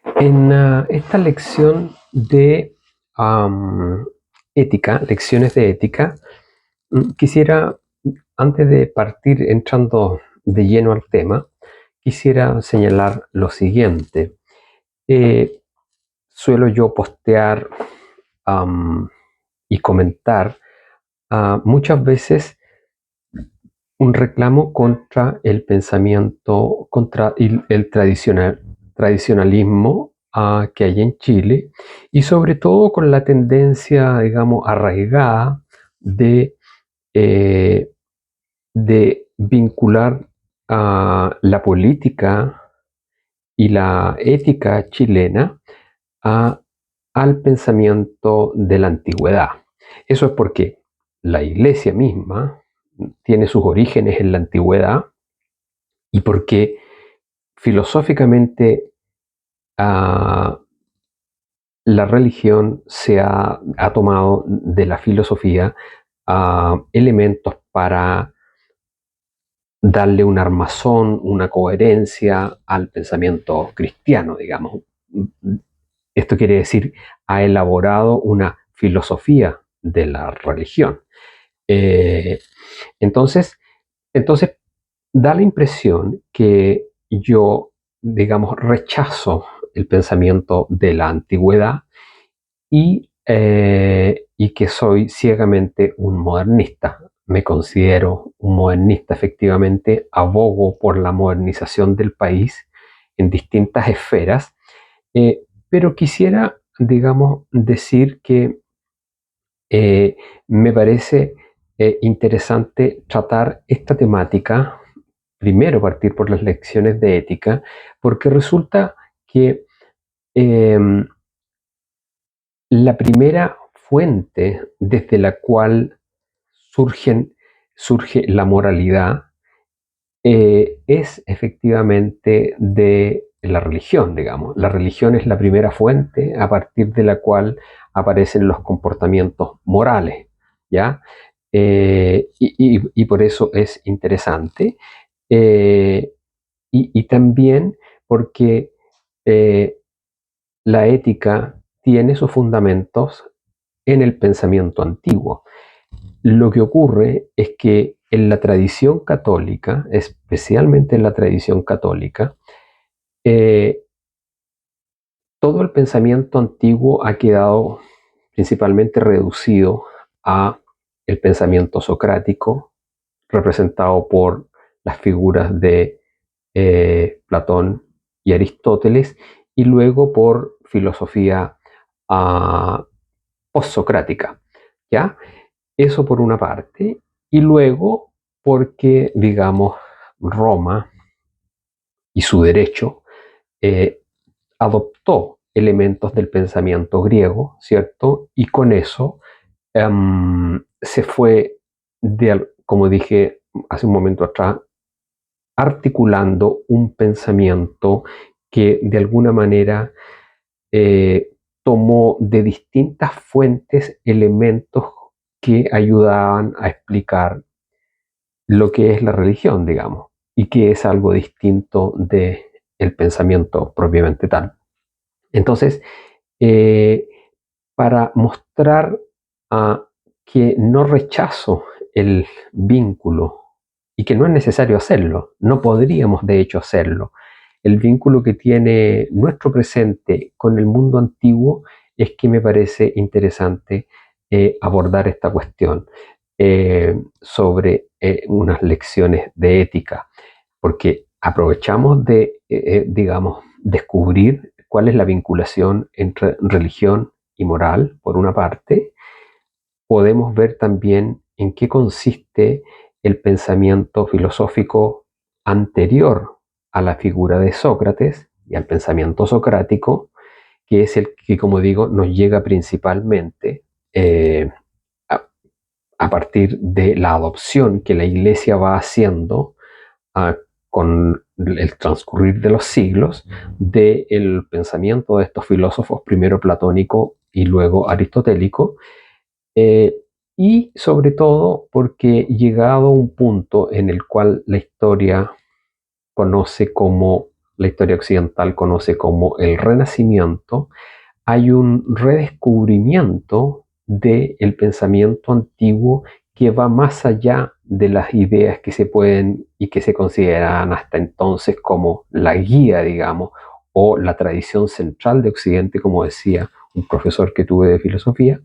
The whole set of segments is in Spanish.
En esta lección de am, ética, lecciones de ética, quisiera, antes de partir entrando de lleno al tema, quisiera señalar lo siguiente. Eh, Suelo yo postear am, y comentar muchas veces un reclamo contra el pensamiento, contra el tradicionalismo que hay en Chile y sobre todo con la tendencia, digamos, arraigada de, eh, de vincular la política y la ética chilena a- al pensamiento de la antigüedad. Eso es porque la iglesia misma tiene sus orígenes en la antigüedad y porque filosóficamente ah, la religión ha tomado de la filosofía elementos para darle un armazón, una coherencia al pensamiento cristiano, digamos. Esto quiere decir, ha elaborado una filosofía de la religión. Eh, entonces, entonces, da la impresión que yo, digamos, rechazo el pensamiento de la antigüedad y que soy ciegamente un modernista. Me considero un modernista, efectivamente, abogo por la modernización del país en distintas esferas, pero quisiera, digamos, decir que me parece interesante tratar esta temática, primero partir por las lecciones de ética, porque resulta que eh, la primera fuente desde la cual surge la moralidad es efectivamente de la religión, digamos. La religión es la primera fuente a partir de la cual aparecen los comportamientos morales, ¿ya? Y por eso es interesante. Eh, y también porque eh, la ética tiene sus fundamentos en el pensamiento antiguo. Lo que ocurre es que en la tradición católica, especialmente en la tradición católica, eh, todo el pensamiento antiguo ha quedado principalmente reducido a el pensamiento socrático, representado por las figuras de Platón y Aristóteles, y luego por filosofía uh, postsocrática, ¿ya? Eso por una parte, y luego porque, digamos, Roma y su derecho eh, adoptó elementos del pensamiento griego, ¿cierto? Y con eso se fue, como dije hace un momento atrás, articulando un pensamiento que de alguna manera tomó de distintas fuentes elementos que ayudaban a explicar lo que es la religión, digamos, y que es algo distinto de el pensamiento propiamente tal. Entonces, eh, para mostrar que no rechazo el vínculo y que no es necesario hacerlo, no podríamos de hecho hacerlo. El vínculo que tiene nuestro presente con el mundo antiguo es que me parece interesante abordar esta cuestión sobre unas lecciones de ética, porque aprovechamos de, digamos, descubrir cuál es la vinculación entre religión y moral, por una parte. Podemos ver también en qué consiste el pensamiento filosófico anterior a la figura de Sócrates y al pensamiento socrático, que es el que, como digo, nos llega principalmente a, a, partir de la adopción que la Iglesia va haciendo a, con el transcurrir de los siglos del pensamiento de estos filósofos, primero platónico y luego aristotélico, eh, y sobre todo porque llegado a un punto en el cual la historia conoce como la historia occidental conoce como el Renacimiento, hay un redescubrimiento del pensamiento antiguo que va más allá de las ideas que se pueden y que se consideraban hasta entonces como la guía, digamos, o la tradición central de Occidente, como decía un profesor que tuve de filosofía,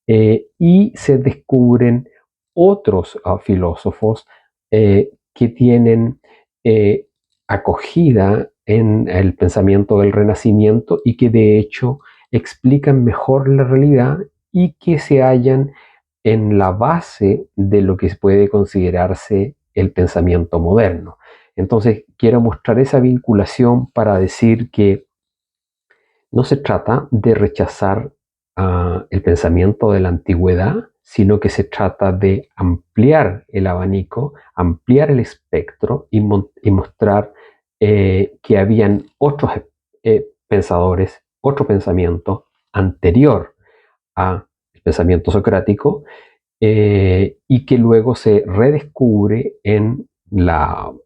y se descubren otros filósofos que tienen acogida en el pensamiento del Renacimiento y que de hecho explican mejor la realidad y que se hallan en la base de lo que puede considerarse el pensamiento moderno. Entonces, quiero mostrar esa vinculación para decir que no se trata de rechazar el pensamiento de la antigüedad, sino que se trata de ampliar el abanico, ampliar el espectro y mostrar que habían otros pensadores, otro pensamiento anterior al pensamiento socrático, y que luego se redescubre en el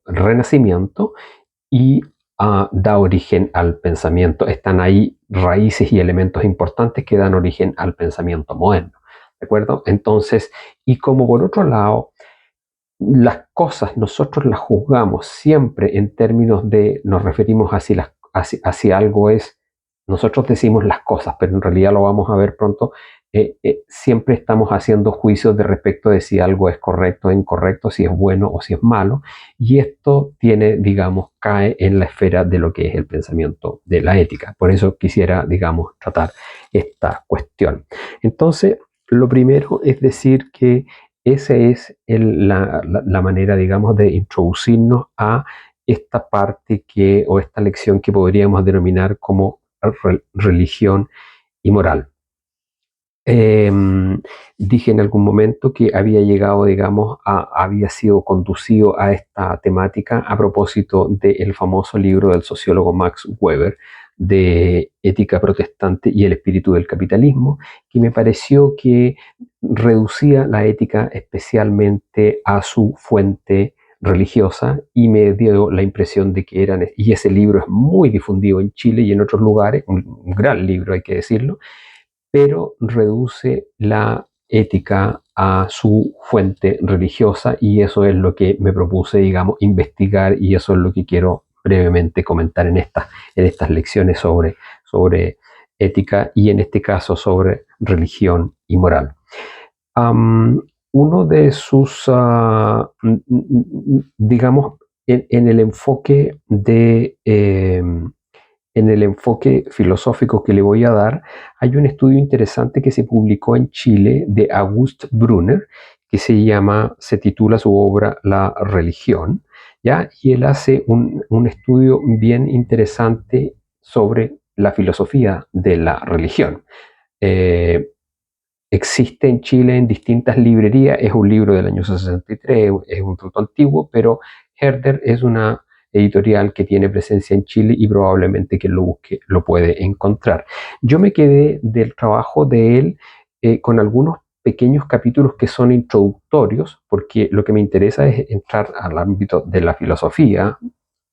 Renacimiento y da origen al pensamiento. Están ahí raíces y elementos importantes que dan origen al pensamiento moderno. ¿De acuerdo? Entonces, y como por otro lado, las cosas nosotros las juzgamos siempre en términos de, nos referimos hacia algo es, nosotros decimos las cosas, pero en realidad lo vamos a ver pronto, siempre estamos haciendo juicios de respecto de si algo es correcto o incorrecto, si es bueno o si es malo, y esto tiene, digamos, cae en la esfera de lo que es el pensamiento de la ética. Por eso quisiera, digamos, tratar esta cuestión. Entonces, lo primero es decir que esa es la manera, digamos, de introducirnos a esta parte o esta lección que podríamos denominar como religión y moral. Dije en algún momento que había llegado, digamos, había sido conducido a esta temática a propósito del famoso libro del sociólogo Max Weber de Ética Protestante y el espíritu del capitalismo, que me pareció que reducía la ética especialmente a su fuente religiosa y me dio la impresión de que eran, y ese libro es muy difundido en Chile y en otros lugares, un gran libro hay que decirlo, pero reduce la ética a su fuente religiosa y eso es lo que me propuse, digamos, investigar y eso es lo que quiero brevemente comentar en estas lecciones sobre ética y en este caso sobre religión y moral. Uno de sus, digamos, en el enfoque en el enfoque filosófico que le voy a dar, hay un estudio interesante que se publicó en Chile de August Brunner, que se titula su obra La religión, ¿ya? Y él hace un estudio bien interesante sobre la filosofía de la religión. Existe en Chile en distintas librerías, es un libro del año 63, es un tanto antiguo, pero Herder es una editorial que tiene presencia en Chile y probablemente quien lo busque lo puede encontrar. Yo me quedé del trabajo de él con algunos pequeños capítulos que son introductorios, porque lo que me interesa es entrar al ámbito de la filosofía,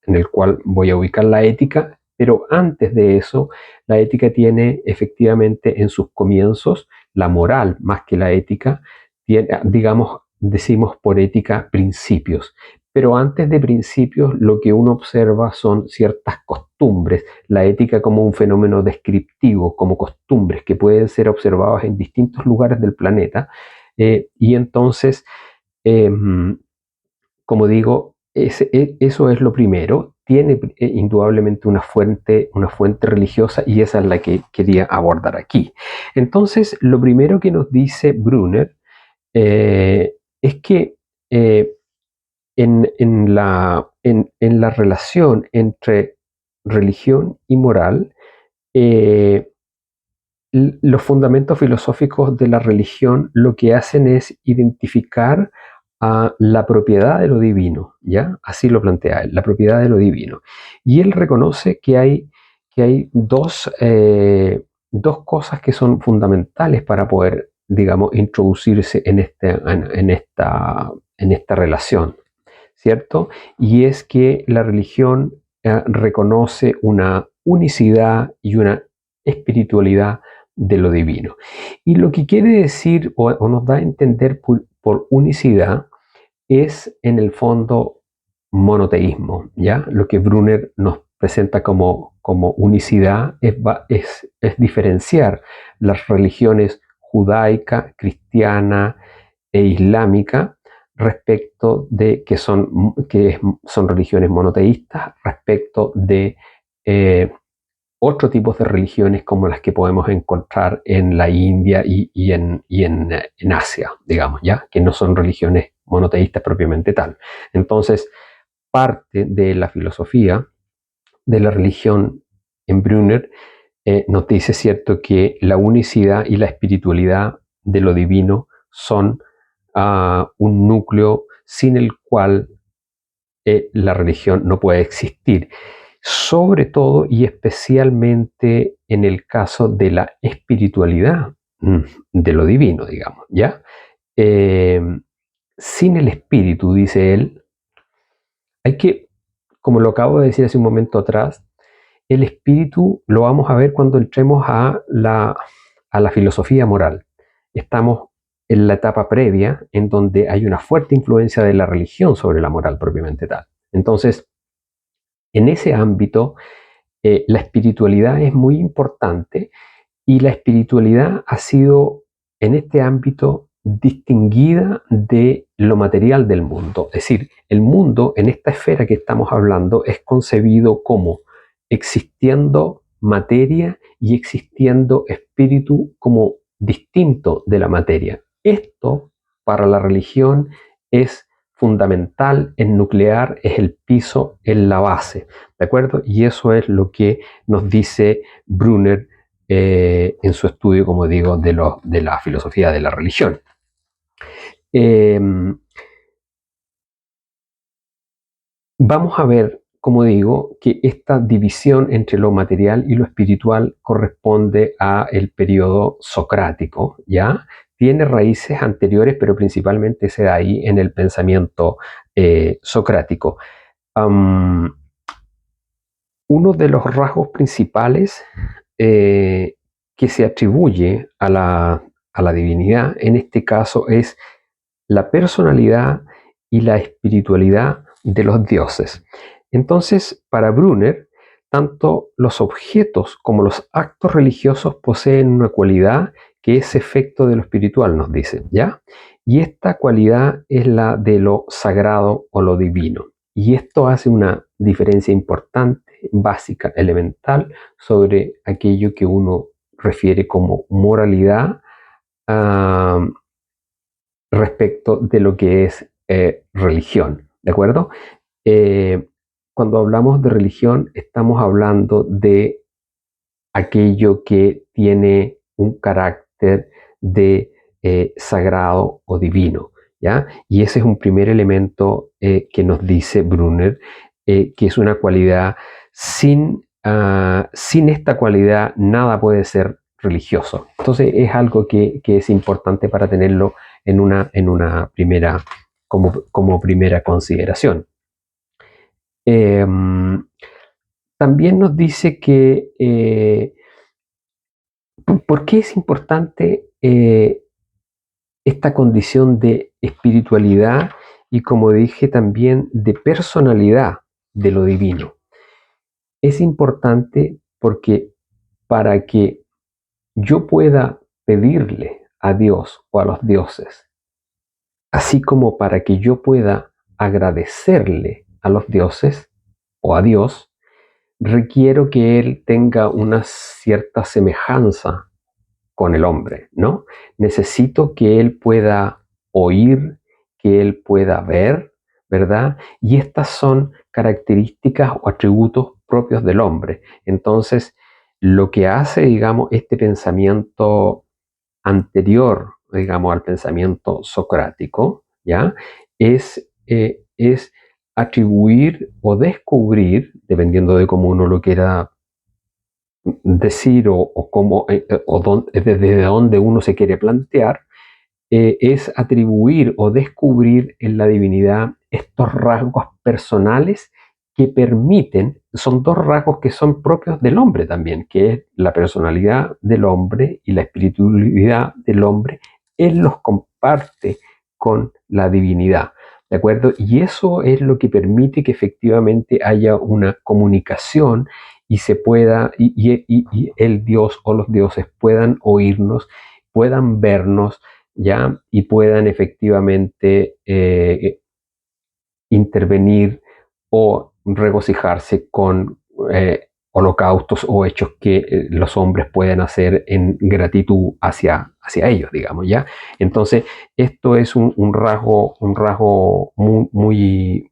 en el cual voy a ubicar la ética, pero antes de eso, la ética tiene efectivamente en sus comienzos la moral más que la ética, tiene, digamos, decimos por ética principios. Pero antes de principios, lo que uno observa son ciertas costumbres, la ética como un fenómeno descriptivo, como costumbres que pueden ser observadas en distintos lugares del planeta. Y entonces, eh, como digo, eso es lo primero. Tiene indudablemente una fuente religiosa y esa es la que quería abordar aquí. Entonces, lo primero que nos dice Brunner es que en la relación entre religión y moral, los fundamentos filosóficos de la religión lo que hacen es identificar a la propiedad de lo divino, ¿ya? Así lo plantea él, la propiedad de lo divino. Y él reconoce que hay dos cosas que son fundamentales para poder, digamos, introducirse en esta relación, ¿cierto? Y es que la religión reconoce una unicidad y una espiritualidad de lo divino. Y lo que quiere decir o nos da a entender por unicidad es en el fondo monoteísmo, ¿ya? Lo que Brunner nos presenta como unicidad es diferenciar las religiones judaica, cristiana e islámica respecto de que son religiones monoteístas respecto de otros tipos de religiones como las que podemos encontrar en la India y en Asia, digamos, ¿ya? Que no son religiones monoteístas propiamente tal. Entonces, parte de la filosofía de la religión en Brunner nos dice, cierto, que la unicidad y la espiritualidad de lo divino son un núcleo sin el cual la religión no puede existir, sobre todo y especialmente en el caso de la espiritualidad de lo divino, digamos, ¿ya? Eh, Sin el espíritu, dice él, hay que, como lo acabo de decir hace un momento atrás, el espíritu lo vamos a ver cuando entremos a la filosofía moral. Estamos en la etapa previa en donde hay una fuerte influencia de la religión sobre la moral propiamente tal. Entonces, en ese ámbito, la espiritualidad es muy importante y la espiritualidad ha sido en este ámbito distinguida de lo material del mundo. Es decir, el mundo en esta esfera que estamos hablando es concebido como existiendo materia y existiendo espíritu como distinto de la materia. Esto para la religión es fundamental, es nuclear, es el piso, es la base, ¿de acuerdo? Y eso es lo que nos dice Brunner en su estudio, como digo, de la filosofía de la religión. Vamos a ver, como digo, que esta división entre lo material y lo espiritual corresponde a el periodo socrático, ¿ya? Tiene raíces anteriores, pero principalmente se da ahí en el pensamiento socrático. Uno de los rasgos principales que se atribuye a la divinidad, en este caso, es la personalidad y la espiritualidad de los dioses. Entonces, para Brunner, tanto los objetos como los actos religiosos poseen una cualidad que es efecto de lo espiritual, nos dice, ¿ya? Y esta cualidad es la de lo sagrado o lo divino. Y esto hace una diferencia importante, básica, elemental, sobre aquello que uno refiere como moralidad respecto de lo que es religión, ¿de acuerdo? Cuando hablamos de religión, estamos hablando de aquello que tiene un carácter de sagrado o divino, ¿ya? Y ese es un primer elemento que nos dice Brunner, que es una cualidad sin esta cualidad nada puede ser religioso. Entonces es algo que es importante para tenerlo en una primera, como primera consideración. También nos dice que ¿por qué es importante esta condición de espiritualidad y, como dije, también de personalidad de lo divino? Es importante porque para que yo pueda pedirle a Dios o a los dioses, así como para que yo pueda agradecerle a los dioses o a Dios, requiero que Él tenga una cierta semejanza con el hombre, ¿no? Necesito que Él pueda oír, que Él pueda ver, ¿verdad? Y estas son características o atributos propios del hombre. Entonces, lo que hace, digamos, este pensamiento anterior, digamos, al pensamiento socrático, ¿ya? Es atribuir o descubrir, dependiendo de cómo uno lo quiera decir o cómo, desde dónde uno se quiere plantear, es atribuir o descubrir en la divinidad estos rasgos personales que permiten son dos rasgos que son propios del hombre también, que es la personalidad del hombre y la espiritualidad del hombre. Él los comparte con la divinidad, ¿de acuerdo? Y eso es lo que permite que efectivamente haya una comunicación y se pueda, y el Dios o los dioses puedan oírnos, puedan vernos, ¿ya? Y puedan efectivamente intervenir o regocijarse con holocaustos o hechos que los hombres pueden hacer en gratitud hacia ellos, digamos, ¿ya? Entonces, esto es un rasgo muy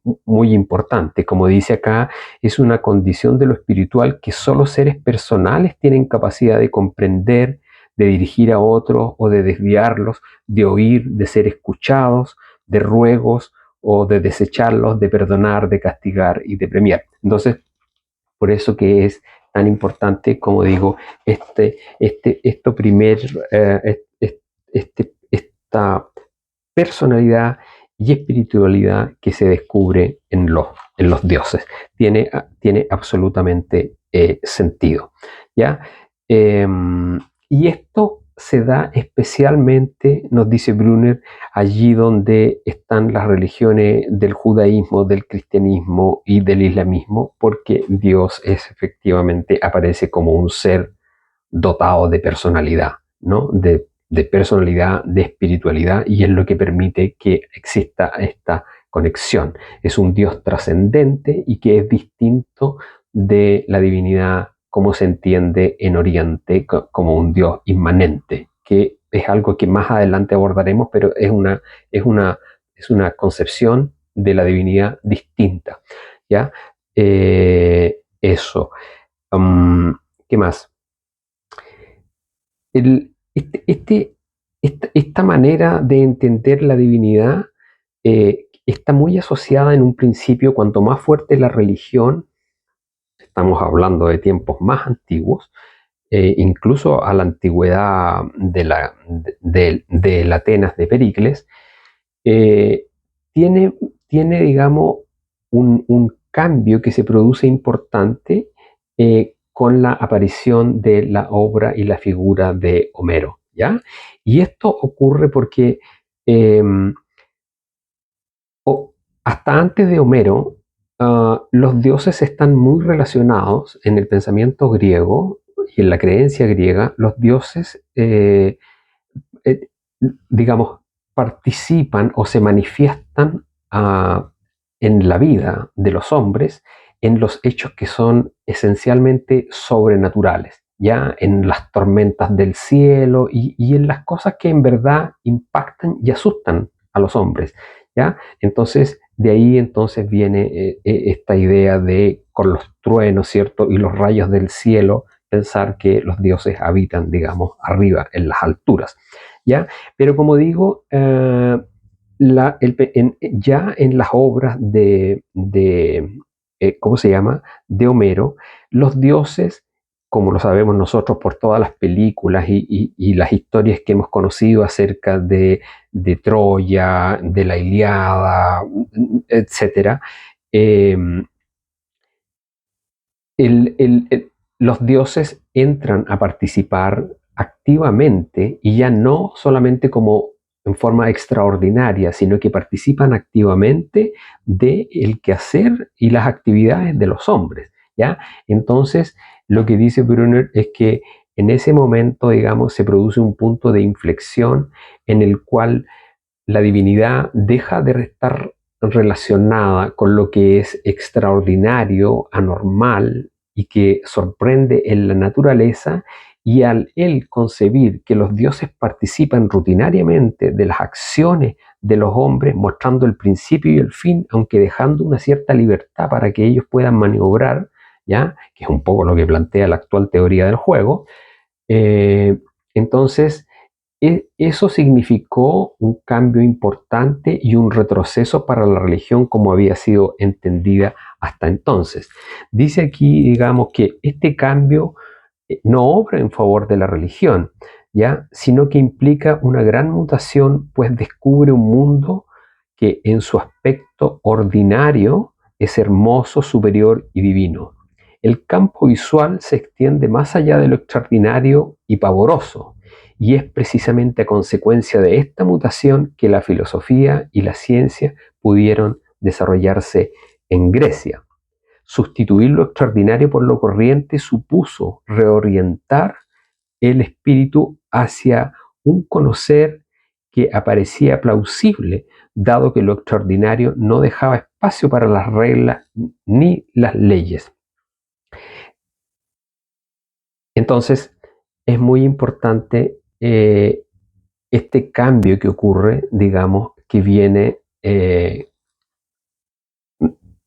importante. Como dice acá, es una condición de lo espiritual que solo seres personales tienen capacidad de comprender, de dirigir a otros o de desviarlos, de oír, de ser escuchados, de ruegos o de desecharlos, de perdonar, de castigar y de premiar. Entonces, por eso que es tan importante, como digo, esta personalidad y espiritualidad que se descubre en los dioses. Tiene absolutamente sentido, ¿ya? Eh, y esto se da especialmente, nos dice Brunner, allí donde están las religiones del judaísmo, del cristianismo y del islamismo, porque Dios efectivamente aparece como un ser dotado de personalidad, ¿no? De personalidad, de espiritualidad, y es lo que permite que exista esta conexión. Es un Dios trascendente y que es distinto de la divinidad como se entiende en Oriente como un Dios inmanente, que es algo que más adelante abordaremos, pero es una concepción de la divinidad distinta, ¿ya? Eso. ¿Qué más? El, esta manera de entender la divinidad está muy asociada en un principio, cuanto más fuerte la religión, estamos hablando de tiempos más antiguos, incluso a la antigüedad de Atenas de Pericles, eh, tiene, digamos, un cambio que se produce importante con la aparición de la obra y la figura de Homero, ¿ya? Y esto ocurre porque eh, hasta antes de Homero, los dioses están muy relacionados en el pensamiento griego y en la creencia griega. Los dioses eh, digamos, participan o se manifiestan en la vida de los hombres en los hechos que son esencialmente sobrenaturales, ya en las tormentas del cielo y en las cosas que en verdad impactan y asustan a los hombres, ya. Entonces, de ahí entonces viene esta idea de con los truenos, ¿cierto? Y los rayos del cielo, pensar que los dioses habitan, digamos, arriba, en las alturas, ¿ya? Pero como digo, ya en las obras ¿cómo se llama? De Homero, los dioses, como lo sabemos nosotros por todas las películas y las historias que hemos conocido acerca de Troya, de la Ilíada, etc., eh, los dioses entran a participar activamente y ya no solamente como en forma extraordinaria, sino que participan activamente del quehacer y las actividades de los hombres, ¿ya? Entonces, lo que dice Brunner es que en ese momento, digamos, se produce un punto de inflexión en el cual la divinidad deja de estar relacionada con lo que es extraordinario, anormal y que sorprende en la naturaleza, y al él concebir que los dioses participan rutinariamente de las acciones de los hombres, mostrando el principio y el fin, aunque dejando una cierta libertad para que ellos puedan maniobrar, ¿ya? Que es un poco lo que plantea la actual teoría del juego, eh, entonces eso significó un cambio importante y un retroceso para la religión como había sido entendida hasta entonces. Dice aquí, digamos, que este cambio no obra en favor de la religión, ¿ya? Sino que implica una gran mutación, pues descubre un mundo que en su aspecto ordinario es hermoso, superior y divino. el campo visual se extiende más allá de lo extraordinario y pavoroso, y es precisamente a consecuencia de esta mutación que la filosofía y la ciencia pudieron desarrollarse en Grecia. Sustituir lo extraordinario por lo corriente supuso reorientar el espíritu hacia un conocer que aparecía plausible, dado que lo extraordinario no dejaba espacio para las reglas ni las leyes. Entonces, es muy importante este cambio que ocurre, digamos, que viene,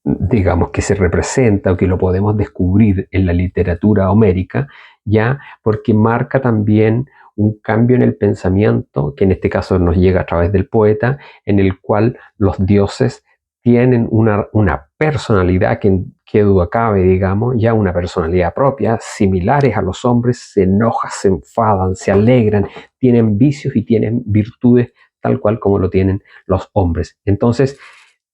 digamos, que se representa o que lo podemos descubrir en la literatura homérica, ya, porque marca también un cambio en el pensamiento, que en este caso nos llega a través del poeta, en el cual los dioses tienen una personalidad que duda cabe, digamos, ya una personalidad propia, similares a los hombres, se enojan, se enfadan, se alegran, tienen vicios y tienen virtudes tal cual como lo tienen los hombres. Entonces,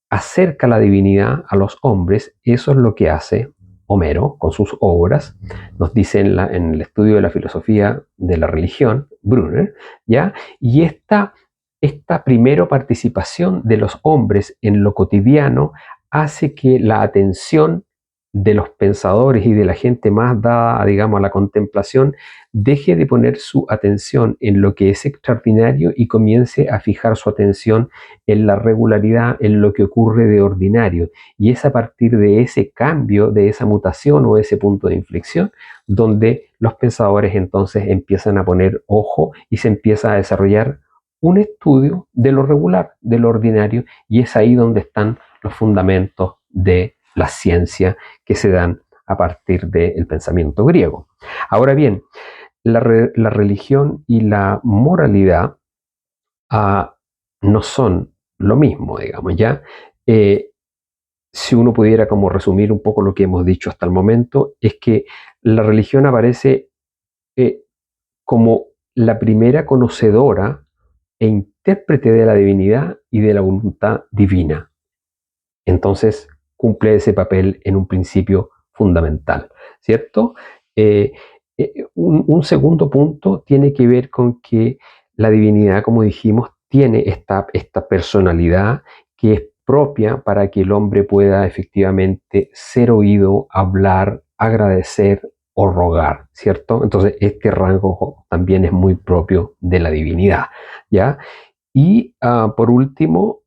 acerca la divinidad a los hombres, eso es lo que hace Homero con sus obras, nos dice en el estudio de la filosofía de la religión, Brunner, ¿ya? Y esta primera participación de los hombres en lo cotidiano hace que la atención de los pensadores y de la gente más dada, digamos, a la contemplación, deje de poner su atención en lo que es extraordinario y comience a fijar su atención en la regularidad, en lo que ocurre de ordinario. Y es a partir de ese cambio, de esa mutación o ese punto de inflexión, donde los pensadores entonces empiezan a poner ojo y se empieza a desarrollar un estudio de lo regular, de lo ordinario, y es ahí donde están los fundamentos de la ciencia que se dan a partir del pensamiento griego. Ahora bien, la religión y la moralidad no son lo mismo, digamos, ¿ya? Si uno pudiera como resumir un poco lo que hemos dicho hasta el momento, es que la religión aparece eh, como la primera conocedora e intérprete de la divinidad y de la voluntad divina. Entonces cumple ese papel en un principio fundamental, ¿cierto? Un segundo punto tiene que ver con que la divinidad, como dijimos, tiene esta personalidad que es propia para que el hombre pueda efectivamente ser oído, hablar, agradecer o rogar, ¿cierto? Entonces este rango también es muy propio de la divinidad, ¿ya? Y por último,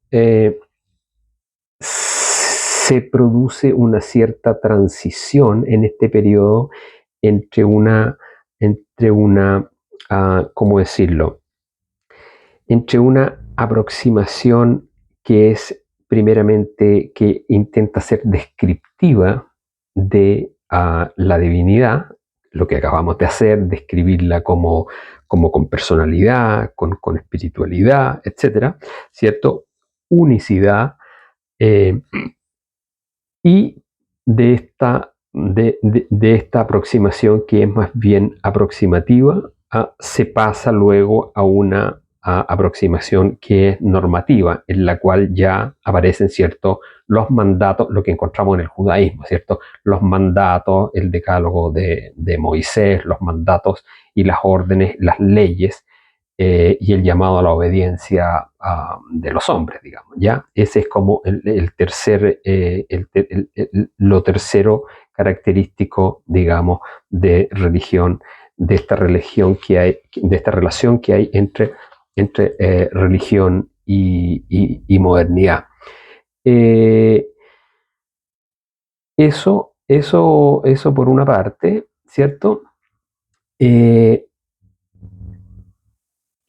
se produce una cierta transición en este periodo entre una, ¿cómo decirlo? Entre una aproximación que es primeramente que intenta ser descriptiva de la divinidad, lo que acabamos de hacer, describirla como con personalidad, con espiritualidad, etcétera, ¿cierto? Unicidad, eh, y de esta aproximación que es más bien aproximativa, se pasa luego a una aproximación que es normativa, en la cual ya aparecen, ¿cierto?, los mandatos, lo que encontramos en el judaísmo, ¿cierto? Los mandatos, el decálogo de Moisés, los mandatos y las órdenes, las leyes, y el llamado a la obediencia de los hombres, digamos, ¿ya? Ese es como lo tercero característico, digamos, de religión, de esta religión que hay, de esta relación que hay entre religión y modernidad. Eso por una parte, ¿cierto?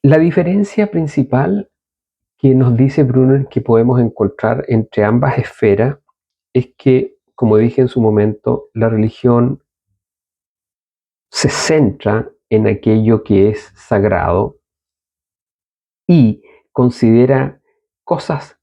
La diferencia principal que nos dice Brunner que podemos encontrar entre ambas esferas es que, como dije en su momento, la religión se centra en aquello que es sagrado y considera cosas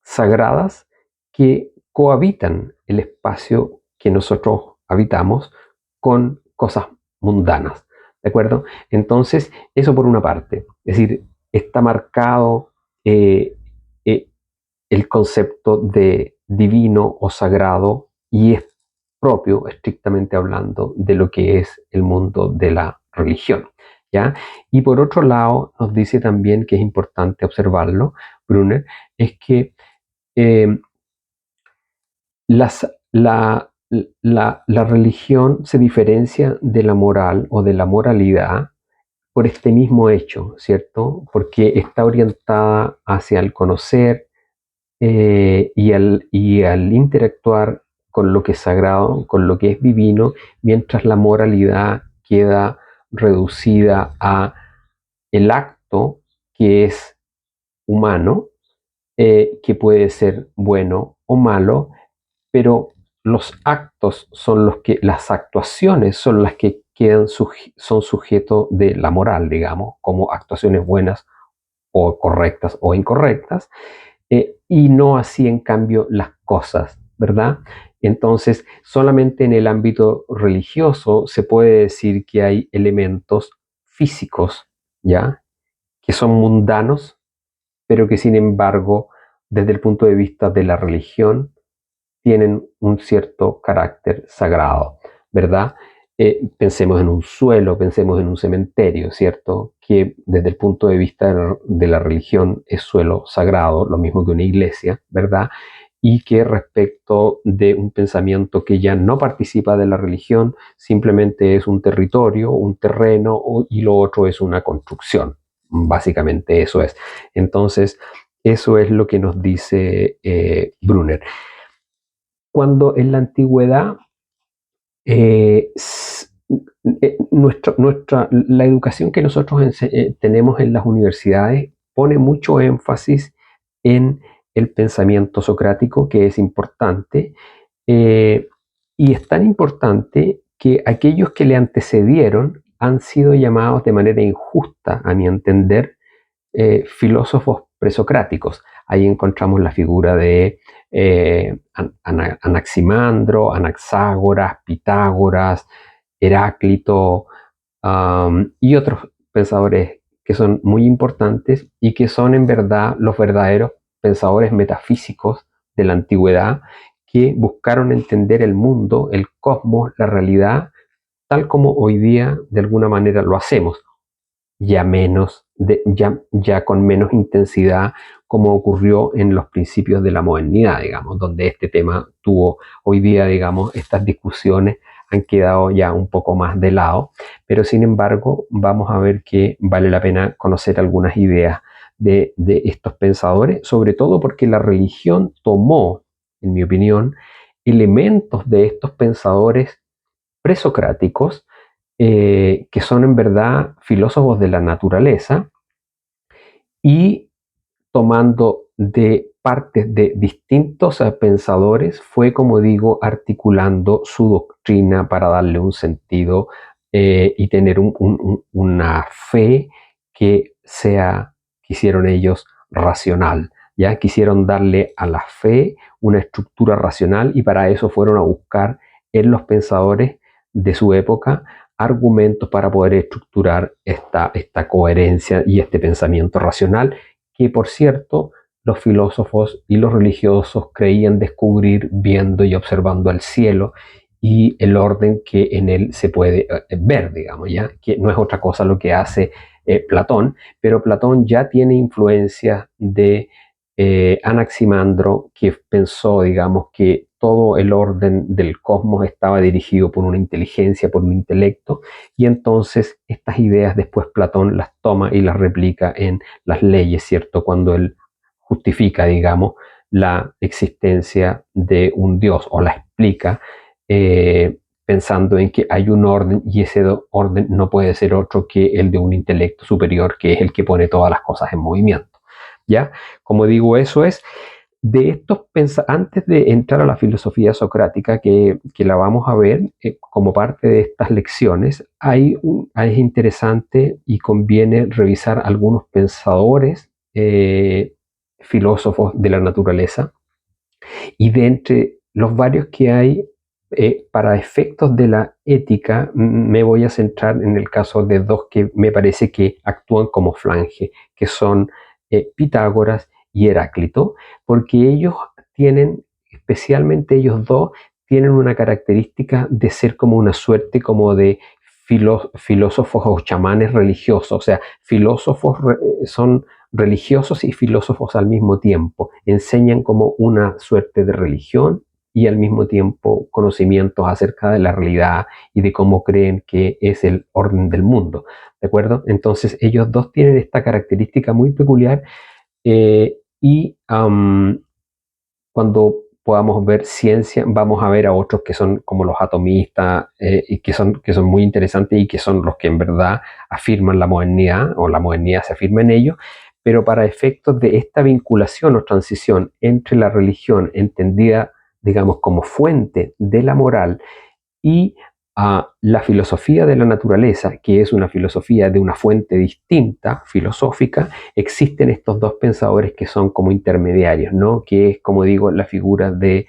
sagradas que cohabitan el espacio que nosotros habitamos con cosas mundanas, ¿de acuerdo? Entonces, eso por una parte, es decir, está marcado eh, eh, el concepto de divino o sagrado y es propio, estrictamente hablando, de lo que es el mundo de la religión, ¿ya? Y por otro lado, nos dice también que es importante observarlo, Brunner, es que eh, las, la religión se diferencia de la moral o de la moralidad por este mismo hecho, ¿cierto? Porque está orientada hacia el conocer y al interactuar con lo que es sagrado, con lo que es divino, mientras la moralidad queda reducida a el acto que es humano, que puede ser bueno o malo, pero los actos son los que, las actuaciones son las que son sujeto de la moral, digamos, como actuaciones buenas o correctas o incorrectas, y no así en cambio las cosas, ¿verdad? Entonces, solamente en el ámbito religioso se puede decir que hay elementos físicos, ¿ya? Que son mundanos, pero que sin embargo, desde el punto de vista de la religión, tienen un cierto carácter sagrado, ¿verdad? Pensemos en un suelo, pensemos en un cementerio, ¿cierto? Que desde el punto de vista de la religión es suelo sagrado, lo mismo que una iglesia, ¿verdad? Y que respecto de un pensamiento que ya no participa de la religión, simplemente es un territorio, un terreno y lo otro es una construcción. Básicamente eso es. Entonces, eso es lo que nos dice Brunner. Cuando en la antigüedad eh, la educación que nosotros tenemos en las universidades pone mucho énfasis en el pensamiento socrático, que es importante, eh, y es tan importante que aquellos que le antecedieron han sido llamados de manera injusta, a mi entender, filósofos presocráticos. Ahí encontramos la figura de Anaximandro, Anaxágoras, Pitágoras, Heráclito, y otros pensadores que son muy importantes y que son en verdad los verdaderos pensadores metafísicos de la antigüedad, que buscaron entender el mundo, el cosmos, la realidad, tal como hoy día de alguna manera lo hacemos, ya con menos intensidad, como ocurrió en los principios de la modernidad, digamos, donde este tema tuvo hoy día, digamos, estas discusiones han quedado ya un poco más de lado, pero sin embargo vamos a ver que vale la pena conocer algunas ideas de estos pensadores, sobre todo porque la religión tomó, en mi opinión, elementos de estos pensadores presocráticos, que son en verdad filósofos de la naturaleza, y tomando de partes de distintos pensadores, fue, como digo, articulando su doctrina para darle un sentido, y tener una fe que sea, quisieron ellos, racional. Ya quisieron darle a la fe una estructura racional, y para eso fueron a buscar en los pensadores de su época argumentos para poder estructurar esta coherencia y este pensamiento racional, que por cierto los filósofos y los religiosos creían descubrir viendo y observando el cielo y el orden que en él se puede ver, digamos, ya que no es otra cosa lo que hace Platón, pero Platón ya tiene influencia de Anaximandro, que pensó, digamos, que todo el orden del cosmos estaba dirigido por una inteligencia, por un intelecto, y entonces estas ideas después Platón las toma y las replica en las leyes, ¿cierto? Cuando él justifica, digamos, la existencia de un Dios, o la explica, pensando en que hay un orden, y ese orden no puede ser otro que el de un intelecto superior, que es el que pone todas las cosas en movimiento. ¿Ya? Como digo, eso es de estos antes de entrar a la filosofía socrática, que la vamos a ver como parte de estas lecciones, es interesante y conviene revisar algunos pensadores, filósofos de la naturaleza, y de entre los varios que hay, para efectos de la ética, me voy a centrar en el caso de dos que me parece que actúan como flange, que son Pitágoras y Heráclito, porque ellos tienen, especialmente ellos dos, tienen una característica de ser como una suerte como de filósofos o chamanes religiosos, o sea, son religiosos y filósofos al mismo tiempo, enseñan como una suerte de religión y al mismo tiempo conocimientos acerca de la realidad y de cómo creen que es el orden del mundo, ¿de acuerdo? Entonces ellos dos tienen esta característica muy peculiar y cuando podamos ver ciencia, vamos a ver a otros que son como los atomistas y que son muy interesantes y que son los que en verdad afirman la modernidad o la modernidad se afirma en ellos, pero para efectos de esta vinculación o transición entre la religión entendida, digamos, como fuente de la moral y a la filosofía de la naturaleza, que es una filosofía de una fuente distinta, filosófica, existen estos dos pensadores que son como intermediarios, ¿no? Que es, como digo, la figura de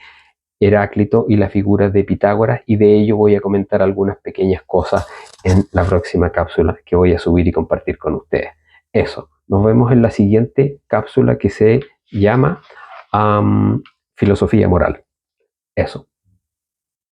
Heráclito y la figura de Pitágoras, y de ello voy a comentar algunas pequeñas cosas en la próxima cápsula que voy a subir y compartir con ustedes. Eso, nos vemos en la siguiente cápsula que se llama Filosofía Moral. Eso.